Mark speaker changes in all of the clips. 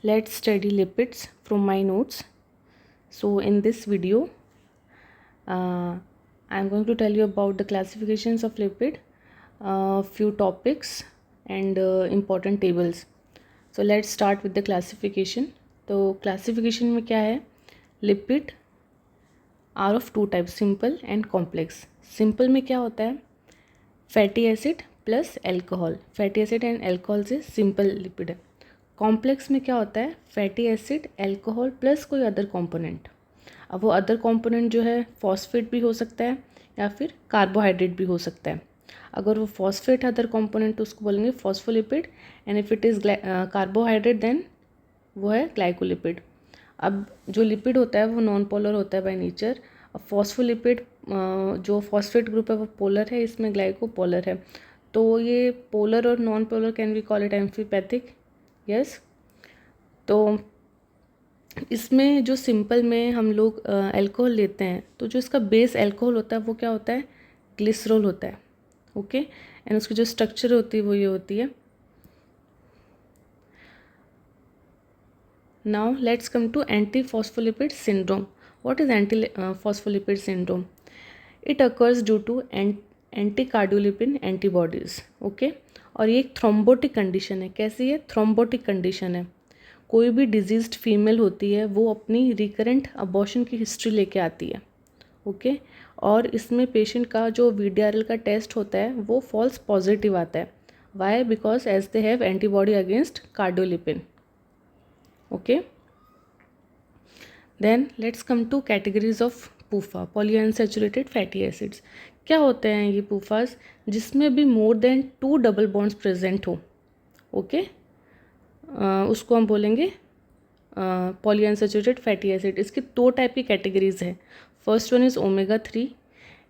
Speaker 1: Let's study lipids from my notes. So in this video I'm going to tell you about the classifications of lipid, few topics and important tables. So let's start with the classification. तो classification में क्या है, lipid are of two types, simple and complex. Simple में क्या होता है, fatty acid plus alcohol. Fatty acid and alcohol से simple lipid है. कॉम्प्लेक्स में क्या होता है, फैटी एसिड एल्कोहल प्लस कोई अदर कंपोनेंट. अब वो अदर कंपोनेंट जो है फॉस्फेट भी हो सकता है या फिर कार्बोहाइड्रेट भी हो सकता है. अगर वो फॉस्फेट है अदर कंपोनेंट तो उसको बोलेंगे phospholipid, and if it is carbohydrate then वो है ग्लाइकोलिपिड. अब जो लिपिड होता है वो नॉन पोलर होता है बाय नेचर. अब फॉस्फोलिपिड जो फॉस्फेट ग्रुप है वो पोलर है, इसमें ग्लाइको पोलर है. तो ये पोलर और non polar can we call it amphipathic. Yes. तो इसमें जो सिंपल में हम लोग अल्कोहल लेते हैं तो जो इसका बेस अल्कोहल होता है वो क्या होता है, ग्लिसरॉल होता है. ओके. एंड उसकी जो स्ट्रक्चर होती है वो ये होती है. Now let's come to anti phospholipid syndrome. What is anti phospholipid syndrome? It occurs due to anti cardiolipin antibodies. Okay. और ये एक थ्रोम्बोटिक कंडीशन है. कैसी है? थ्रोम्बोटिक कंडीशन है. कोई भी डिजीज्ड फीमेल होती है वो अपनी रिकरेंट अबॉर्शन की हिस्ट्री लेके आती है. ओके. और इसमें पेशेंट का जो VDRL का टेस्ट होता है वो फॉल्स पॉजिटिव आता है. Why? Because as they have antibody against cardiolipin. Okay. Then let's come to categories of PUFA, polyunsaturated fatty acids. क्या होते हैं ये पूफास? जिसमें भी more than 2 double bonds present हो. ओके. उसको हम बोलेंगे पॉलीअनसैचुरेटेड फैटी एसिड. इसकी 2 टाइप की कैटेगरीज है. First one is omega 3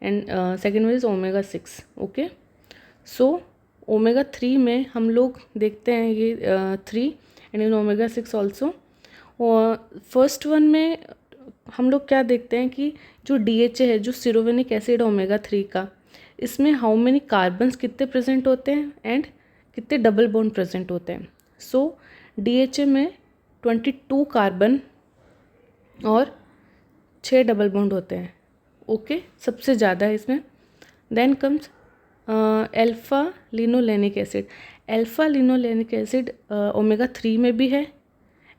Speaker 1: and second one is omega 6. Okay. So omega 3 में हम लोग देखते हैं ये 3 and in omega 6 also. First one में हम लोग क्या देखते हैं कि जो DHA है, जो सिरोवेनिक एसिड ओमेगा 3 का, इसमें हाउ मेनी कार्बन्स कितने प्रेजेंट होते हैं एंड कितने डबल बॉन्ड प्रेजेंट होते हैं. सो DHA में 22 कार्बन और 6 डबल बॉन्ड होते हैं. ओके. सबसे ज़्यादा है इसमें. Then comes alpha linolenic acid. Alpha linolenic acid omega 3 में भी है.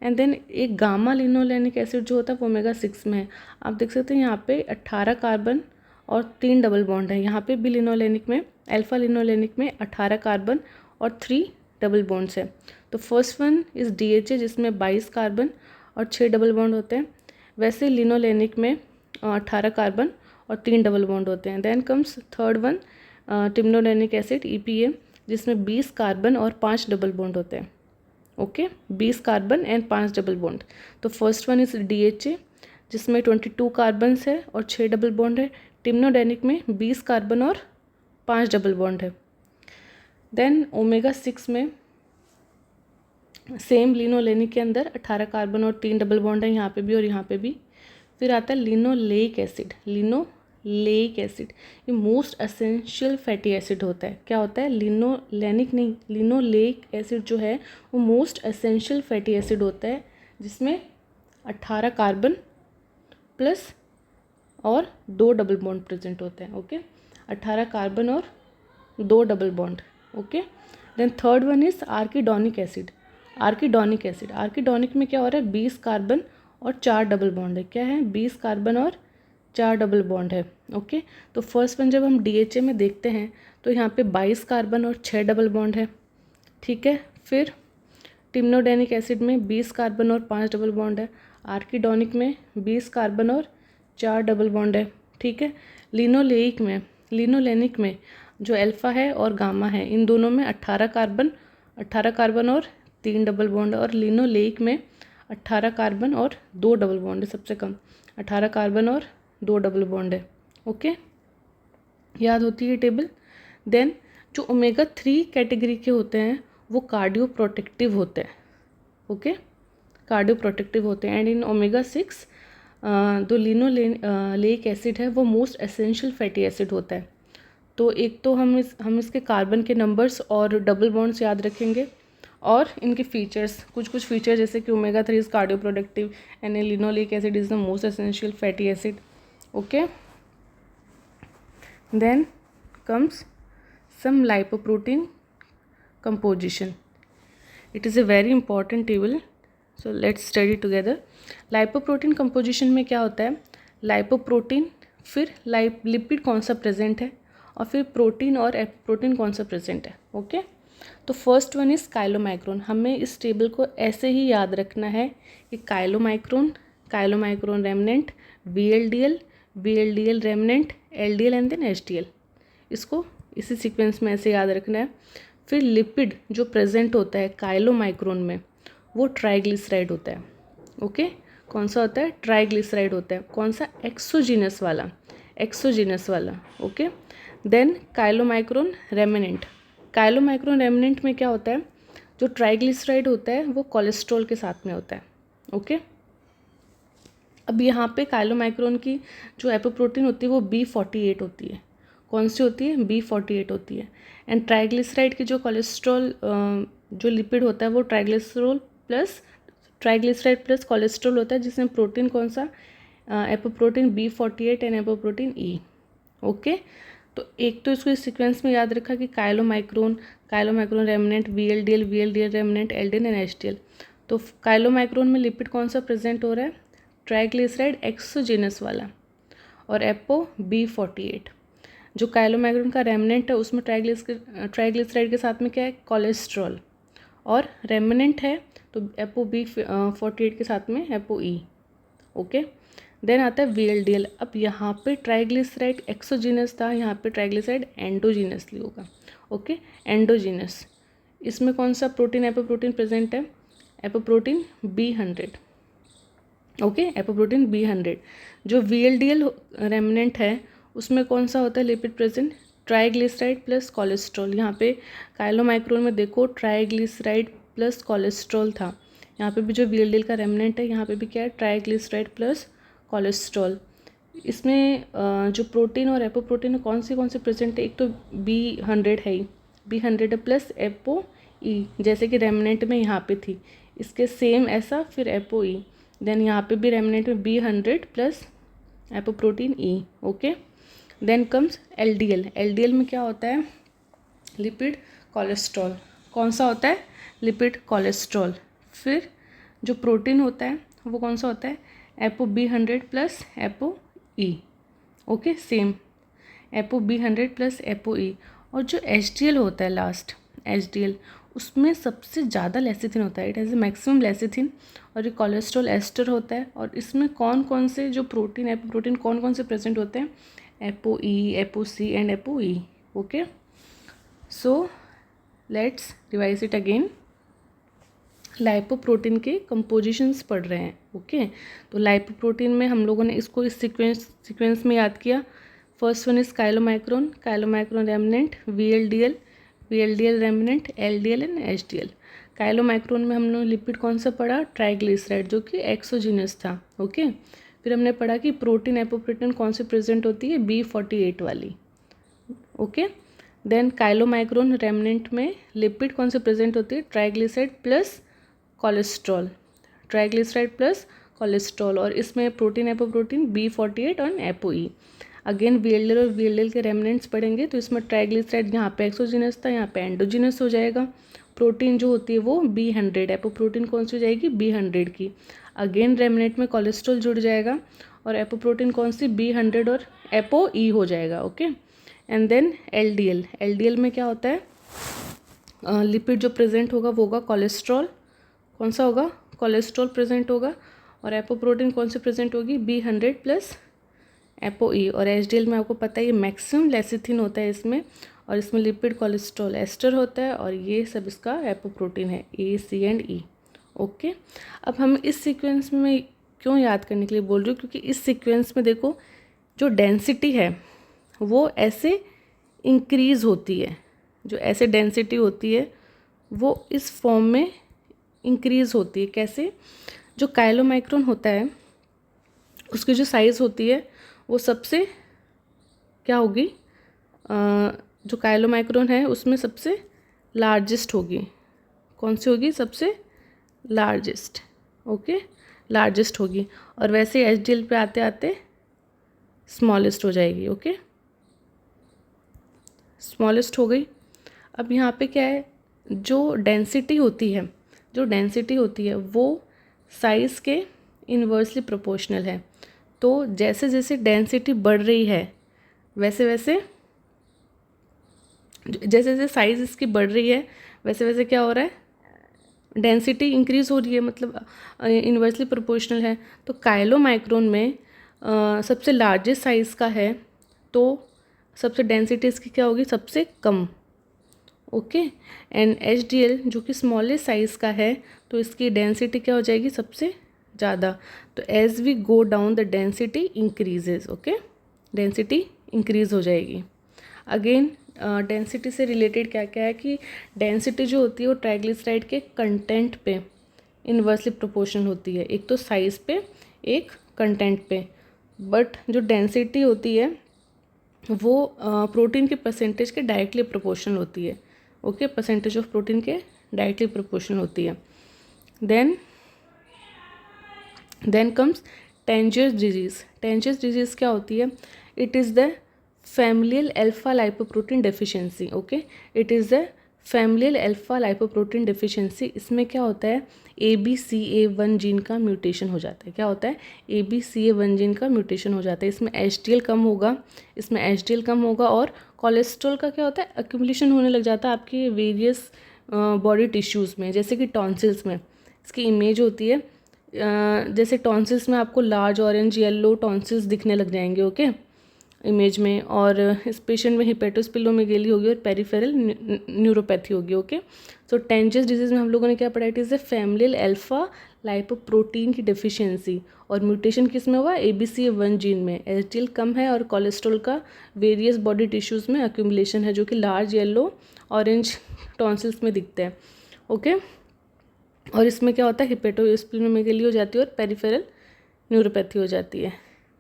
Speaker 1: एंड देन एक गामा लिनोलेनिक एसिड जो होता है वो ओमेगा 6 में है. आप देख सकते हैं यहाँ पे 18 कार्बन और 3 डबल बॉन्ड है. यहाँ पे भी लिनोलेनिक में, अल्फा लिनोलेनिक में 18 कार्बन और 3 डबल बॉन्ड्स है. तो फर्स्ट वन इज़ DHA जिसमें 22 कार्बन और 6 डबल बॉन्ड होते हैं. वैसे लिनोलेनिक में 18 कार्बन और 3 डबल बॉन्ड होते हैं. Then comes third one timnodonic acid EPA जिसमें 20 कार्बन और 5 डबल बॉन्ड होते हैं. Okay. 20 carbon and 5 double bond. तो फर्स्ट वन इज़ DHA जिसमें 22 कार्बन्स है और 6 डबल बॉन्ड है. टिम्नोडेनिक में 20 कार्बन और 5 डबल बॉन्ड है. देन ओमेगा 6 में सेम लिनोलेनिक के अंदर 18 कार्बन और 3 डबल बॉन्ड है, यहाँ पे भी और यहाँ पे भी. फिर आता है लिनोलेइक एसिड. लिनोलेइक एसिड ये मोस्ट एसेंशियल फैटी एसिड होता है. क्या होता है? लिनोलेनिक नहीं, लिनोलेइक एसिड जो है वो मोस्ट एसेंशियल फैटी एसिड होता है जिसमें 18 कार्बन प्लस और 2 डबल बॉन्ड प्रेजेंट होते हैं. ओके. 18 कार्बन और 2 double bond. Okay. Then third one is arachidonic acid. Arachidonic में क्या हो रहा है? 20 कार्बन और 4 डबल बॉन्ड है. क्या है? 20 कार्बन और 4 डबल बॉन्ड है. ओके. तो फर्स्ट वन जब हम DHA में देखते हैं तो यहाँ पे 22 कार्बन और 6 डबल बॉन्ड है. ठीक है. फिर टिम्नोडेनिक एसिड में 20 कार्बन और 5 डबल बॉन्ड है. आर्किडोनिक में 20 कार्बन और 4 डबल बॉन्ड है. ठीक है. लिनोलेनिक में जो अल्फा है और गामा है इन दोनों में 18 कार्बन और 3 डबल बॉन्ड है. और लिनोलेइक में 18 कार्बन और 2 डबल बॉन्ड है. सबसे कम 18 कार्बन और 2 डबल बॉन्ड है. ओके. याद होती है टेबल. देन जो ओमेगा 3 कैटेगरी के होते हैं वो कार्डियो प्रोटेक्टिव होते हैं. ओके. कार्डियो प्रोटेक्टिव होते हैं. एंड इन ओमेगा 6 जो लिनोलेइक एसिड है वो मोस्ट एसेंशियल फैटी एसिड होता है. तो एक तो हम इसके कार्बन के नंबर्स और डबल बॉन्ड्स याद रखेंगे. और इनके फीचर्स, कुछ फीचर जैसे कि omega 3 is cardio productive and linoleic acid is the most essential fatty acid. Okay, then comes some lipoprotein composition. It is a very important table, so let's study together. Lipoprotein composition में क्या होता है, lipoprotein, फिर lipid कौन सा present है, और फिर प्रोटीन और एपोप्रोटीन कौन सा प्रेजेंट है. ओके, तो फर्स्ट वन इज़ काइलोमाइक्रोन. हमें इस टेबल को ऐसे ही याद रखना है कि chylomicron, chylomicron remnant, VLDL remnant, LDL and then HDL. इसको इसी सीक्वेंस में ऐसे याद रखना है. फिर लिपिड जो प्रेजेंट होता है काइलोमाइक्रोन में वो ट्राइग्लिसराइड होता है. ओके, कौन सा होता है, ट्राइग्लिसराइड होता है. कौन सा, एक्सोजीनस वाला. Okay, then chylomicron remnant. Chylomicron remnant में क्या होता है, जो ट्राइग्लिसराइड होता है वो कोलेस्ट्रॉल के साथ में होता है. ओके, अब यहाँ पे काइलोमाइक्रोन की जो एपोप्रोटीन होती है वो B48 होती है. कौन सी होती है, B48 होती है. एंड ट्राइग्लिसराइड की जो कोलेस्ट्रॉल जो लिपिड होता है वो ट्राइग्लिसराइड प्लस कोलेस्ट्रॉल होता है, जिसमें प्रोटीन कौन सा, apoprotein B48 and apoprotein E. Okay, तो एक तो इसको इस सीक्वेंस में याद रखा कि chylomicron remnant, VLDL remnant, LDL and HDL. तो काइलोमाइक्रोन में लिपिड कौन सा प्रेजेंट हो रहा है, ट्राइग्लिसराइड एक्सोजीनस वाला, और एपो B48. जो काइलोमाइक्रोन का रेमिनेंट है उसमें ट्राइग्लिसराइड के साथ में क्या है, कोलेस्ट्रॉल, और रेमिनेंट है तो एपो B48 के साथ में एपो E. ओके, देन आता है VLDL. अब यहाँ पे ट्राइग्लिसराइड एक्सोजीनस था, यहाँ पे ट्राइग्लिसराइड एंडोजीनसली होगा. Okay, endogenous. इसमें कौन सा प्रोटीन एपोप्रोटीन प्रेजेंट है, apoprotein B100. Okay, apoprotein B100. जो VLDL रेमिनेंट है उसमें कौन सा होता है lipid present, triglyceride plus cholesterol. यहाँ पे काइलोमाइक्रोन में देखो ट्राइग्लिसराइड प्लस कोलेस्ट्रॉल था. यहाँ पे भी जो VLDL का रेमिनेंट है यहाँ पे भी क्या है, ट्राइग्लिसराइड प्लस कोलेस्ट्रॉल. इसमें जो प्रोटीन और एपोप्रोटीन कौन से प्रेजेंट है, एक तो B100 है ही, B100 प्लस एपो E, जैसे कि रेमिनेंट में यहाँ पे थी, इसके सेम ऐसा फिर एपो E. देन यहाँ पे भी रेमिनेंट में B100 plus apoprotein E. Okay, then comes LDL में क्या होता है, लिपिड कोलेस्ट्रॉल. कौन सा होता है, लिपिड कोलेस्ट्रॉल. फिर जो प्रोटीन होता है वो कौन सा होता है, apo B100 plus apo E. Okay, same apo B100 plus apo E. और जो HDL होता है लास्ट, HDL, उसमें सबसे ज़्यादा लेसिथिन होता है, it has a maximum lecithin, और ये कोलेस्ट्रॉल एस्टर होता है. और इसमें कौन से जो प्रोटीन एपोप्रोटीन कौन से प्रेजेंट होते हैं, apo E, apo C and apo E. Okay, so let's revise it again. Lipoprotein के कंपोजिशंस पढ़ रहे हैं. ओके, तो लाइपोप्रोटीन में हम लोगों ने इसको इस सीक्वेंस में याद किया. First one is chylomicron remnant, VLDL remnant, LDL and HDL. Chylomicron में हमने लिपिड कौन सा पढ़ा, ट्राइग्लिसराइड, जो कि एक्सोजीनस था. ओके, फिर हमने पढ़ा कि प्रोटीन एपोप्रोटीन कौन से प्रेजेंट होती है, B48 वाली. ओके, देन काइलोमाइक्रोन रेमिनेंट में लिपिड कौन से प्रेजेंट होती है, ट्राइग्लिसराइड प्लस कोलेस्ट्रॉल, और इसमें प्रोटीन एपोप्रोटीन B48 और एपो E. अगेन VLDL और VLDL के रेमिनेंट्स पढ़ेंगे तो इसमें ट्राइग्लिसराइड यहाँ पे एक्सोजीनस था, यहाँ पे एंडोजीनस हो जाएगा. प्रोटीन जो होती है वो B100, एपोप्रोटीन कौन सी हो जाएगी, B100 की. अगेन रेमिनेंट में कोलेस्ट्रॉल जुड़ जाएगा, और एपोप्रोटीन कौन सी, B100 और एपो E हो जाएगा. ओके, एंड देन LDL में क्या होता है, लिपिड जो प्रेजेंट होगा वो होगा कोलेस्ट्रॉल. कौन सा होगा, कोलेस्ट्रॉल प्रेजेंट होगा, और एपोप्रोटीन कौन सी प्रेजेंट होगी, B100 प्लस एपो E. और HDL में आपको पता है ये मैक्सिमम लेसिथिन होता है इसमें, और इसमें लिपिड कोलेस्ट्रॉल एस्टर होता है, और ये सब इसका एपोप्रोटीन है, A, C and E. Okay, अब हम इस सीक्वेंस में क्यों याद करने के लिए बोल रही हूँ, क्योंकि इस सीक्वेंस में देखो जो डेंसिटी है वो ऐसे इंक्रीज़ होती है, जो ऐसे डेंसिटी होती है वो इस फॉर्म में इंक्रीज़ होती है. कैसे, जो काइलोमाइक्रोन होता है उसकी जो साइज़ होती है वो सबसे क्या होगी, जो काइलोमाइक्रोन है उसमें सबसे लार्जेस्ट होगी. कौन सी होगी, सबसे लार्जेस्ट, ओके, लार्जेस्ट होगी। और वैसे HDL पे आते आते स्मॉलेस्ट हो जाएगी, ओके, स्मॉलेस्ट हो गई। अब यहाँ पे क्या है, जो डेंसिटी होती है, जो डेंसिटी होती है वो साइज़ के इन्वर्सली प्रोपोर्शनल है। तो जैसे जैसे डेंसिटी बढ़ रही है वैसे वैसे, जैसे जैसे साइज़ इसकी बढ़ रही है वैसे वैसे क्या हो रहा है, डेंसिटी इंक्रीज़ हो रही है, मतलब इन्वर्सली प्रोपोर्शनल है। तो काइलोमाइक्रोन में सबसे लार्जेस्ट साइज़ का है तो सबसे डेंसिटी इसकी क्या होगी, सबसे कम, ओके। एंड HDL जो कि स्मॉलेस्ट साइज़ का है तो इसकी डेंसिटी क्या हो जाएगी, सबसे ज़्यादा। तो as we go down the density increases, okay, density increase हो जाएगी। अगेन डेंसिटी से रिलेटेड क्या क्या है कि डेंसिटी जो होती है वो ट्राइग्लिसराइड के कंटेंट पे इन्वर्सली प्रोपोर्शनल होती है, एक तो साइज़ पे, एक कंटेंट पे। बट जो डेंसिटी होती है वो प्रोटीन के परसेंटेज के डायरेक्टली प्रोपोर्शनल होती है, ओके, परसेंटेज ऑफ प्रोटीन के डायरेक्टली प्रोपोर्शनल होती है। Then comes Tangier's disease. Tangier's disease क्या होती है, it is the familial alpha lipoprotein deficiency, okay, it is the familial alpha lipoprotein deficiency। इसमें क्या होता है, ABCA1 जीन का म्यूटेशन हो जाता है। क्या होता है, ABCA1 जीन का म्यूटेशन हो जाता है। इसमें HDL कम होगा, इसमें HDL कम होगा और कोलेस्ट्रॉल का क्या होता है, एक्यूमुलेशन होने लग जाता है आपके वेरियस बॉडी टिश्यूज़ में, जैसे कि टॉन्सिल्स में। इसकी इमेज होती है जैसे टॉन्सिल्स में आपको लार्ज ऑरेंज येलो टॉन्सिल्स दिखने लग जाएंगे, ओके, इमेज में। और इस पेशेंट में हिपेटोस्पिलोमेगेली होगी और पेरिफेरल न्यूरोपैथी होगी, ओके। सो टेंजर्स डिजीज़ में हम लोगों ने क्या पढ़ा, it is the familial alpha lipoprotein की डिफिशियंसी। और म्यूटेशन किस में हुआ, ABCA1 जीन में। HDL कम है और कोलेस्ट्रॉल का वेरियस बॉडी टिश्यूज़ में अक्यूमुलेशन है, जो कि लार्ज येलो ऑरेंज टॉन्सिल्स में दिखते हैं, ओके। और इसमें क्या होता है, हिपेटोस्पिलोमेगेली हो जाती है और पेरिफेरल न्यूरोपैथी हो जाती है।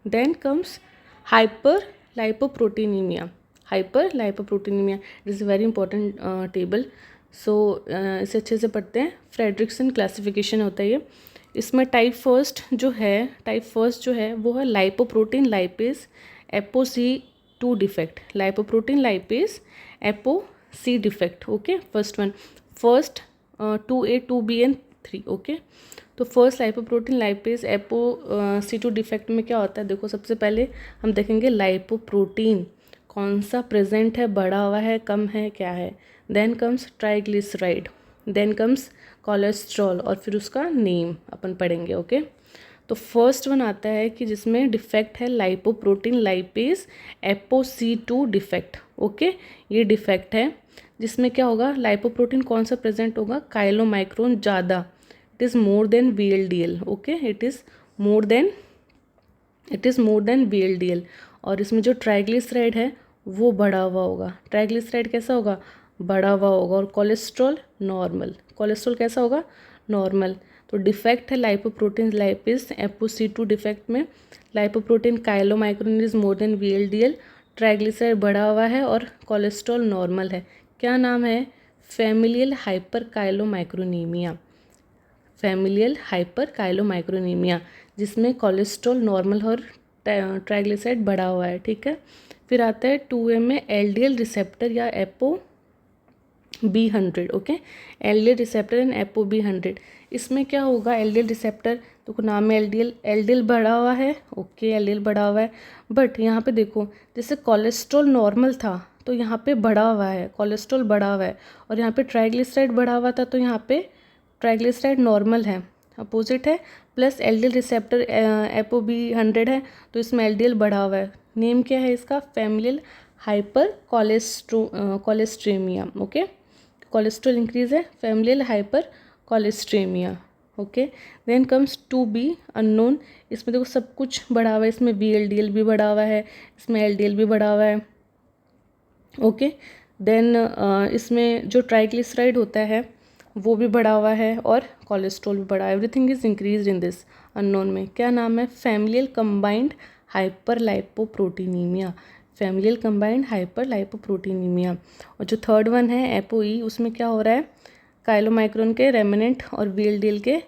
Speaker 1: Then comes hyper lipoproteinemia. Hyper lipoproteinemia it is very important table, so इसे अच्छे से पढ़ते हैं। फ्रेडरिक्सन क्लासिफिकेशन होता है ये। इसमें टाइप फर्स्ट जो है वो है lipoprotein lipase ApoC2 defect. Lipoprotein lipase ApoC defect, okay, first 2A 2B and 3, okay. तो first lipoprotein lipase ApoC2 defect में क्या होता है, देखो सबसे पहले हम देखेंगे लाइपोप्रोटीन कौन सा प्रेजेंट है, बढ़ा हुआ है, कम है, क्या है। Then comes triglyceride, then comes cholesterol और फिर उसका नेम अपन पढ़ेंगे, ओके। तो फर्स्ट वन आता है कि जिसमें डिफेक्ट है lipoprotein lipase ApoC2 defect, okay. ये डिफेक्ट है जिसमें क्या होगा, लाइपोप्रोटीन कौन सा प्रेजेंट होगा, काइलोमाइक्रोन ज़्यादा, it is more than VLDL, okay, it is more than VLDL। और इसमें जो ट्राइग्लिसराइड है वो बढ़ा हुआ होगा। ट्राइग्लिसराइड कैसा होगा, बढ़ा हुआ होगा। और कोलेस्ट्रॉल नॉर्मल, कोलेस्ट्रॉल कैसा होगा, नॉर्मल। तो डिफेक्ट है लाइपोप्रोटीन लाइपेज ApoC2 डिफेक्ट में lipoprotein chylomicron is more than VLDL, triglyceride बढ़ा हुआ है और कोलेस्ट्रॉल नॉर्मल है। क्या नाम है, फैमिलियल हाइपर काइलोमाइक्रोनीमिया। फैमिलियल हाइपर काइलोमाइक्रोनीमिया जिसमें कोलेस्ट्रॉल नॉर्मल और ट्राइग्लिसराइड बढ़ा हुआ है, ठीक है। फिर आता है 2A में LDL रिसेप्टर या ApoB100, okay, LDL receptor and ApoB100। इसमें क्या होगा, LDL रिसेप्टर, तो नाम में LDL बढ़ा हुआ है, ओके, LDL बढ़ा हुआ है। बट यहाँ पे देखो जैसे कोलेस्ट्रॉल नॉर्मल था तो यहाँ पे बढ़ा हुआ है, कोलेस्ट्रॉल बढ़ा हुआ है। और यहाँ पे ट्राइग्लिसराइड बढ़ा हुआ था तो यहाँ पे ट्राइग्लिसराइड नॉर्मल है, अपोजिट है। प्लस LDL रिसेप्टर ApoB100 है तो इसमें LDL बढ़ा हुआ है। नेम क्या है इसका, familial hyper cholesterolemia, okay. Cholesterol increase है, familial hyper cholesterolemia, okay. Then comes 2B unknown. इसमें देखो सब कुछ बढ़ा हुआ है, इसमें VLDL भी बढ़ा हुआ है, इसमें LDL भी बढ़ा हुआ है, ओके। देन इसमें जो ट्राइग्लिसराइड होता है वो भी बढ़ा हुआ है और कोलेस्ट्रॉल भी बढ़ा है। Everything is increase in this unknown में। क्या नाम है, familial combined hyper lipoproteinemia. Familial combined hyper lipoproteinemia. और जो थर्ड वन है ApoE, उसमें क्या हो रहा है, काइलोमाइक्रोन के रेमिनेंट और VLDL के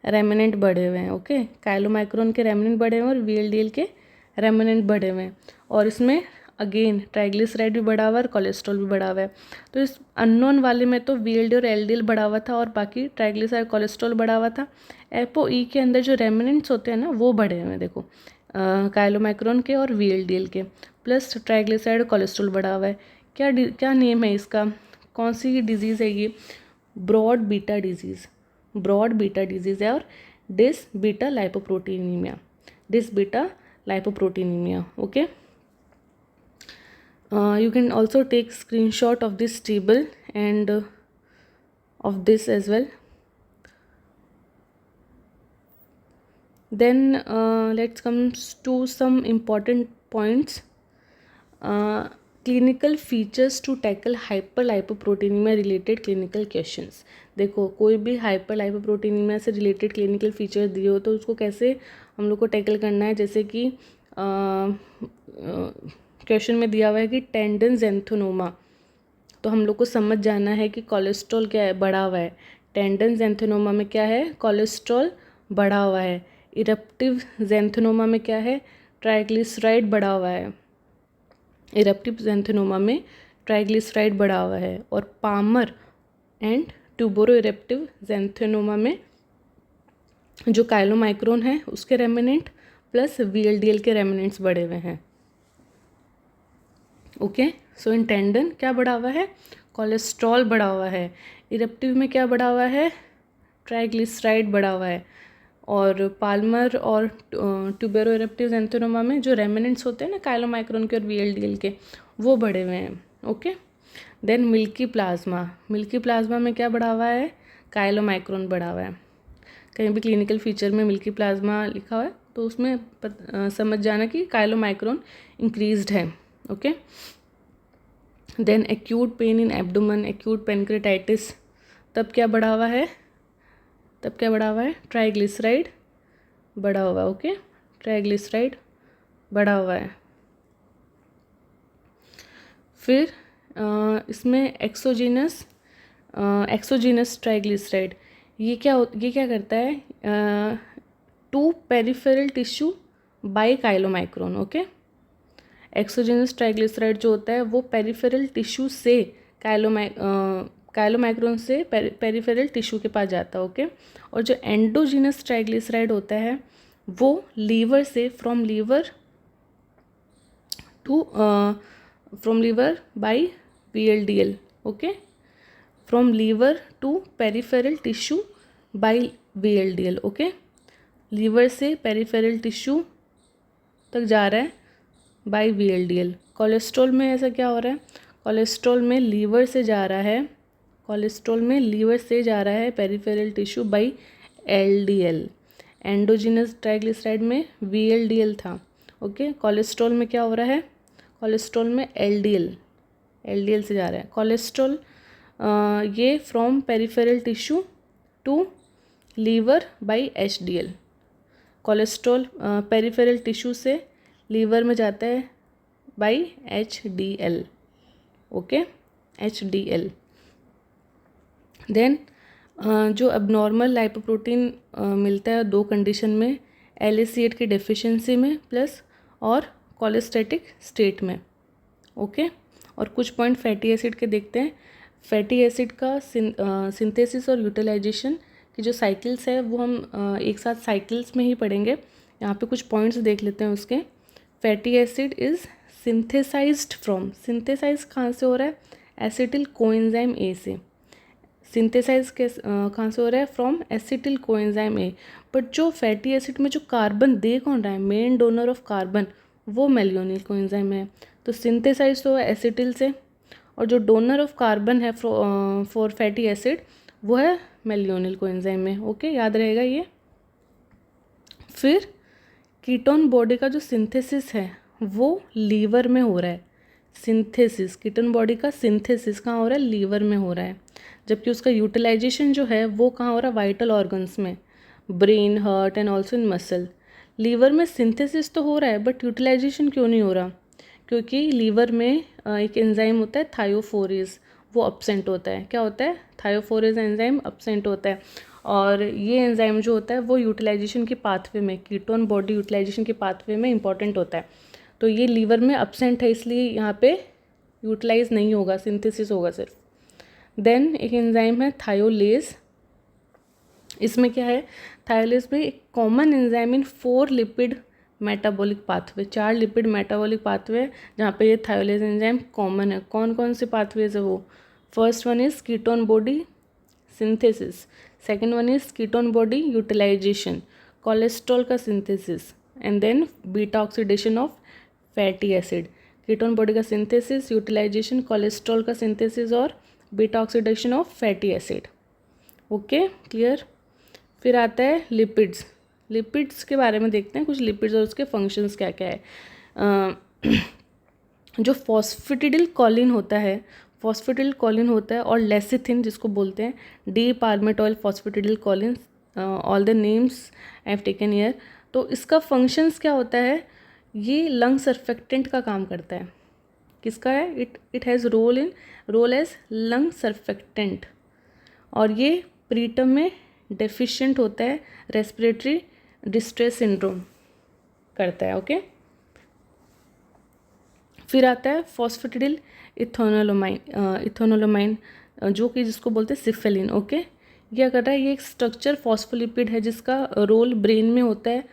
Speaker 1: रेमिनेंट बढ़े हुए हैं। ओके, काइलोमाइक्रोन के रेमिनेंट बढ़े हुए हैं और VLDL के रेमिनेंट बढ़े हुए हैं। और इसमें अगेन ट्राइग्लिसराइड भी बढ़ा हुआ है और कोलेस्ट्रॉल भी बढ़ा हुआ है। तो इस अननोन वाले में तो VLD और LDL बढ़ा हुआ था और बाकी ट्राइग्लिसराइड कोलेस्ट्रॉल बढ़ा हुआ था। ApoE के अंदर जो रेमिनेंट्स होते हैं ना वो बढ़े हुए हैं, देखो काइलोमाइक्रोन के और VLDL के, प्लस ट्राइग्लिसराइड कोलेस्ट्रॉल बढ़ा हुआ है। क्या नेम है इसका, कौन सी डिजीज़ है ये? Broad beta disease, broad beta disease है और dys beta lipoproteinemia, dys beta lipoproteinemia. Okay, you can also take screenshot of this table and of this as well. Then let's come to some important points. Clinical features to tackle hyperlipoproteinemia related clinical questions. देखो कोई भी हाइपरलाइपोप्रोटीनीमिया से related clinical feature दिए हो तो उसको कैसे हम लोग को टैकल करना है। जैसे कि क्वेश्चन में दिया हुआ है कि टेंडन ज़ैंथोनोमा, तो हम लोग को समझ जाना है कि कोलेस्ट्रॉल क्या है, बढ़ा हुआ है। टेंडन ज़ैंथोनोमा में क्या है, कोलेस्ट्रॉल बढ़ा हुआ है। इरप्टिव ज़ैंथोनोमा में क्या है, ट्राइग्लिसराइड बढ़ा हुआ है। इरप्टिव ज़ैंथोनोमा में ट्राइग्लिसराइड बढ़ा हुआ है। और पामर एंड ट्यूबोरो इरप्टिव ज़ैंथोनोमा में जो काइलोमाइक्रोन है उसके रेमिनेंट प्लस VLDL के रेमिनेंट्स बढ़े हुए हैं। ओके, सो इन टेंडन क्या बढ़ा हुआ है, कोलेस्ट्रॉल बढ़ा हुआ है। इरप्टिव में क्या बढ़ा हुआ है, ट्राइग्लिसराइड बढ़ा हुआ है। और पाल्मर और ट्यूबेरो इरप्टिव ज़ैंथोनोमा में जो रेमिनेंट्स होते हैं ना काइलोमाइक्रोन के और VLDL के, वो बढ़े हुए हैं। Okay, then milky plasma, milky plasma में क्या बढ़ा हुआ है, काइलोमाइक्रोन बढ़ा हुआ है। कहीं भी क्लिनिकल फीचर में मिल्की प्लाज्मा लिखा हुआ है तो उसमें समझ जाना कि काइलोमाइक्रोन इंक्रीज्ड है। Okay, then acute pain in abdomen, acute pancreatitis, तब क्या बढ़ा हुआ है, तब क्या बढ़ा हुआ है, ट्राइग्लिसराइड बढ़ा हुआ है। ओके, ट्राइग्लिसराइड बढ़ा हुआ है। फिर इसमें एक्सोजीनस ट्राइग्लिसराइड, ये क्या करता है, to peripheral tissue by chylomicron. Okay, exogenous triglyceride जो होता है वो पेरिफेरल टिश्यू से काइलोमाइक्रोन से पेरिफेरल टिश्यू के पास जाता है। ओके, और जो एंडोजीनस ट्राइग्लिसराइड होता है वो लीवर से from liver by VLDL। Okay, from liver to peripheral tissue by VLDL। Okay, liver से पेरिफेरल टिश्यू तक जा रहा है बाय VLDL। कोलेस्ट्रॉल में ऐसा क्या हो रहा है, कोलेस्ट्रॉल में लीवर से जा रहा है, कोलेस्ट्रॉल में लीवर से जा रहा है peripheral tissue bye LDL। Endogenous triglyceride में VLDL था। ओके, कोलेस्ट्रॉल में क्या हो रहा है, कोलेस्ट्रॉल में LDL से जा रहा है। कोलेस्ट्रॉल ये from peripheral tissue to liver by HDL। Cholesterol peripheral tissue से लीवर में जाता है by HDL। Okay, HDL। Then जो अबनॉर्मल लाइपोप्रोटीन मिलता है दो कंडीशन में, LAC8 की डेफिशिएंसी में प्लस और कोलेस्टेटिक स्टेट में। ओके, और कुछ पॉइंट फैटी एसिड के देखते हैं। फैटी एसिड का सिंथेसिस और यूटिलाइजेशन की जो साइकिल्स है वो हम एक साथ साइकिल्स में ही पढ़ेंगे। यहाँ पे कुछ पॉइंट्स देख लेते हैं उसके। Fatty acid is synthesized from, synthesize कहाँ से हो रहा है, एसिटिल कोएंजाइम A से। सिंथेसाइज कहाँ से हो रहा है, from acetyl coenzyme A। But जो फैटी एसिड में जो कार्बन दे कौन रहा है, मेन डोनर ऑफ कार्बन वो मेलियोनिल कोएंजाइम है। तो सिंथेसाइज तो एसिटिल से, और जो डोनर ऑफ कार्बन है फॉर फैटी एसिड वो है मेलियोनिल कोएंजाइम में। ओके, याद रहेगा ये। फिर कीटोन बॉडी का जो सिंथेसिस है वो लीवर में हो रहा है। सिंथेसिस, कीटोन बॉडी का सिंथेसिस कहाँ हो रहा है, लीवर में हो रहा है। जबकि उसका यूटिलाइजेशन जो है वो कहाँ हो रहा है, वाइटल ऑर्गन्स में, brain, heart and also in muscle. Liver में सिंथेसिस तो हो रहा है बट यूटिलाइजेशन क्यों नहीं हो रहा, क्योंकि लीवर में एक एंजाइम होता है थायोफोरेज, वो एब्सेंट होता है। क्या होता है, थायोफोरेज एंजाइम एब्सेंट होता है। और ये एंजाइम जो होता है वो यूटिलाइजेशन के पाथवे में, कीटोन बॉडी यूटिलाइजेशन के पाथवे में इंपॉर्टेंट होता है। तो ये लीवर में एब्सेंट है, इसलिए यहाँ पे यूटिलाइज नहीं होगा, सिंथेसिस होगा सिर्फ। देन एक एंजाइम है थायोलेज। इसमें क्या है, थायोलेज में एक कॉमन एंजाइम इन 4 lipid metabolic pathway, 4 lipid metabolic pathway जहाँ पे ये थायोलेज एंजाइम कॉमन है। कौन कौन से पाथवेज है वो? First one is ketone body synthesis, second one is ketone body utilization, cholesterol का synthesis, and then beta oxidation of fatty acid. Ketone body का सिंथेसिस, यूटिलाइजेशन, कोलेस्ट्रॉल का सिंथेसिस और beta oxidation of fatty acid. Okay, clear. फिर आता है lipids. Lipids के बारे में देखते हैं, कुछ लिपिड्स और उसके फंक्शंस क्या क्या है। जो फॉस्फेटिडिल कॉलिन होता है, फॉस्फेटिडिल कॉलिन होता है, और लेसिथिन जिसको बोलते हैं, dipalmitoyl phosphatidyl choline, all the names I have taken here. तो इसका फंक्शंस क्या होता है, ये लंग सर्फेक्टेंट का काम करता है। किसका है? It has role as lung surfactant, और ये प्रीटर्म में डेफिशिएंट होता है, रेस्पिरेटरी डिस्ट्रेस सिंड्रोम करता है। ओके, फिर आता है फॉस्फेटिडिल इथेनोलोमाइन, जो कि जिसको बोलते हैं सिफेलिन। ओके, ये क्या कर रहा है, ये एक स्ट्रक्चर फॉस्फोलिपिड है जिसका रोल ब्रेन में होता है,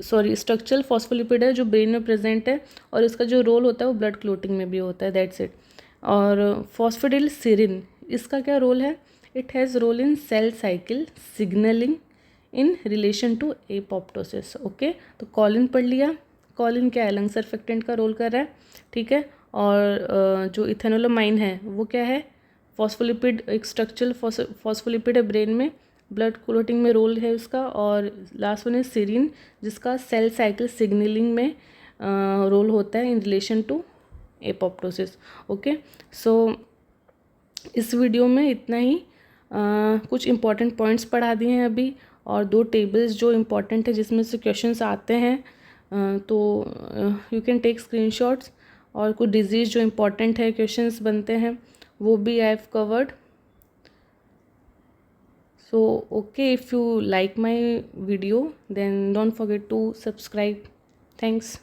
Speaker 1: स्ट्रक्चरल फॉस्फोलिपिड है जो ब्रेन में प्रेजेंट है, और इसका जो रोल होता है वो ब्लड क्लोटिंग में भी होता है, दैट्स इट। और फॉस्फेटिडिल सीरिन, इसका क्या रोल है? It has role in cell cycle signalling in relation to apoptosis. Okay, तो कॉलिन पढ़ लिया। कॉलिन क्या है? लंग सर्फेक्टेंट का रोल कर रहा है, ठीक है। और जो इथेनोलोमाइन है वो क्या है? फॉस्फोलिपिड, एक स्ट्रक्चरल फॉस्फोलिपिड है ब्रेन में, ब्लड क्लोटिंग में रोल है उसका। और लास्ट वन है सीरीन, जिसका सेल साइकिल सिग्नलिंग में रोल होता है in relation to apoptosis. Okay, so इस वीडियो में इतना ही। कुछ इंपॉर्टेंट पॉइंट्स पढ़ा दिए हैं अभी, और 2 टेबल्स जो इम्पॉर्टेंट है जिसमें से क्वेश्चंस आते हैं, तो यू कैन टेक स्क्रीनशॉट्स। और कुछ डिजीज़ जो इम्पॉर्टेंट है, क्वेश्चंस बनते हैं, वो भी I have covered. So okay, if you like my video then don't forget to subscribe. Thanks.